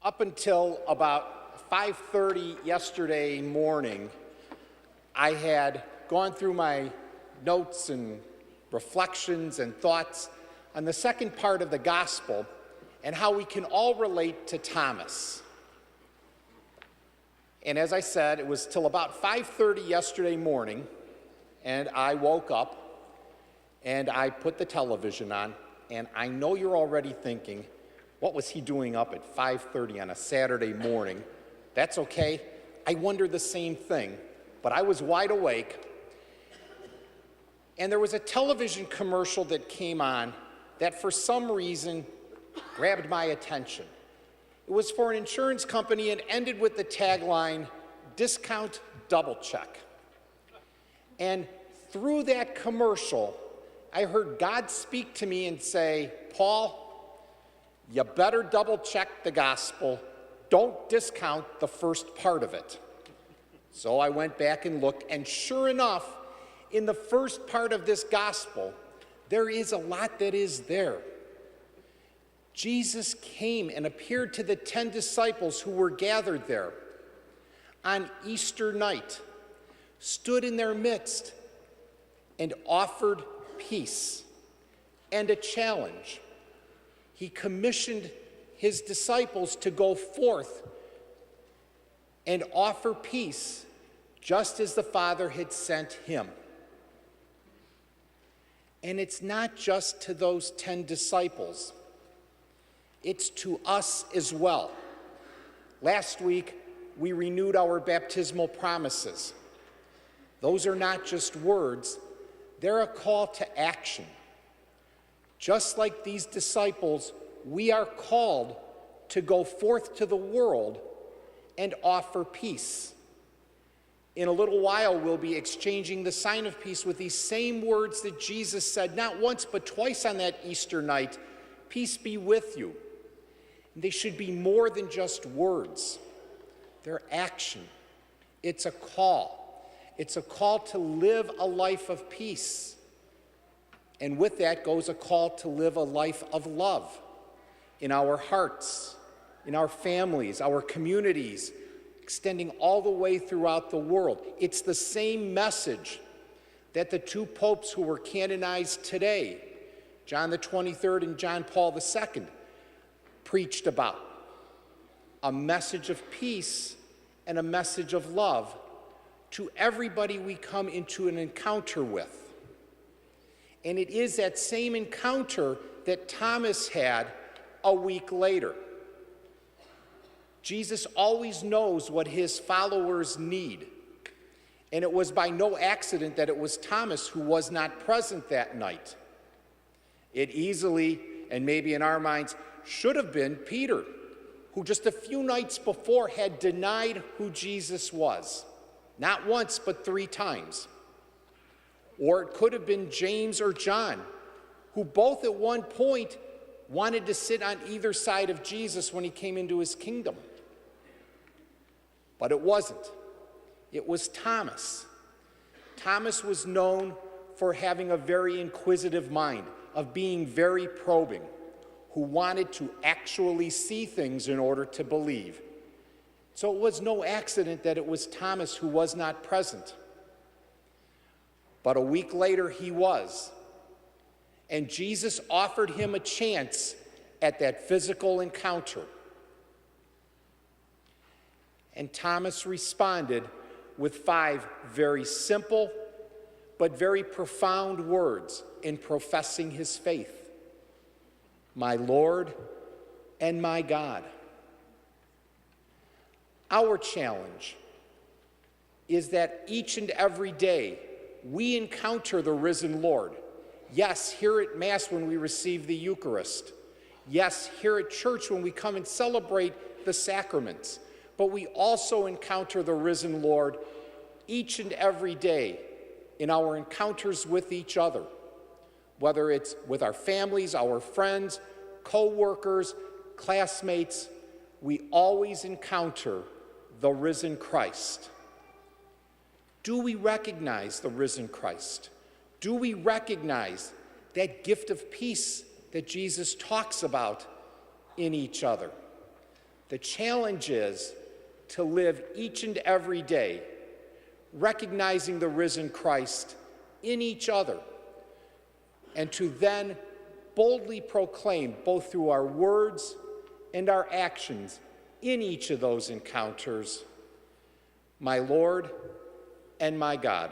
Up until about 5:30 yesterday morning, I had gone through my notes and reflections and thoughts on the second part of the gospel and how we can all relate to Thomas. And as I said, it was till about 5:30 yesterday morning, and I woke up and I put the television on, and I know you're already thinking, what was he doing up at 5:30 on a Saturday morning? That's okay. I wondered the same thing, but I was wide awake, and there was a television commercial that came on that for some reason grabbed my attention. It was for an insurance company and ended with the tagline, "Discount Double Check." And through that commercial, I heard God speak to me and say, "Paul, you better double check the gospel. Don't discount the first part of it." So I went back and looked, and sure enough, in the first part of this gospel, there is a lot that is there. Jesus came and appeared to the 10 disciples who were gathered there on Easter night, stood in their midst, and offered peace and a challenge. He commissioned his disciples to go forth and offer peace just as the Father had sent him. And it's not just to those 10 disciples. It's to us as well. Last week, we renewed our baptismal promises. Those are not just words, they're a call to action. Just like these disciples, we are called to go forth to the world and offer peace. In a little while, we'll be exchanging the sign of peace with these same words that Jesus said not once but twice on that Easter night, "Peace be with you." And they should be more than just words. They're action. It's a call. It's a call to live a life of peace. And with that goes a call to live a life of love in our hearts, in our families, our communities, extending all the way throughout the world. It's the same message that the two popes who were canonized today, John the 23rd and John Paul II, preached about. A message of peace and a message of love to everybody we come into an encounter with. And it is that same encounter that Thomas had a week later. Jesus always knows what his followers need. And it was by no accident that it was Thomas who was not present that night. It easily, and maybe in our minds, should have been Peter, who just a few nights before had denied who Jesus was. Not once, but 3 times. Or it could have been James or John, who both at one point wanted to sit on either side of Jesus when he came into his kingdom. But it wasn't. It was Thomas. Thomas was known for having a very inquisitive mind, of being very probing, who wanted to actually see things in order to believe. So it was no accident that it was Thomas who was not present. But a week later, he was. And Jesus offered him a chance at that physical encounter. And Thomas responded with 5 very simple but very profound words in professing his faith. "My Lord and my God." Our challenge is that each and every day we encounter the risen Lord. Yes, here at Mass when we receive the Eucharist. Yes, here at church when we come and celebrate the sacraments. But we also encounter the risen Lord each and every day in our encounters with each other, whether it's with our families, our friends, co-workers, classmates. We always encounter the risen Christ. Do we recognize the risen Christ? Do we recognize that gift of peace that Jesus talks about in each other? The challenge is to live each and every day recognizing the risen Christ in each other, and to then boldly proclaim, both through our words and our actions in each of those encounters, my Lord and my God.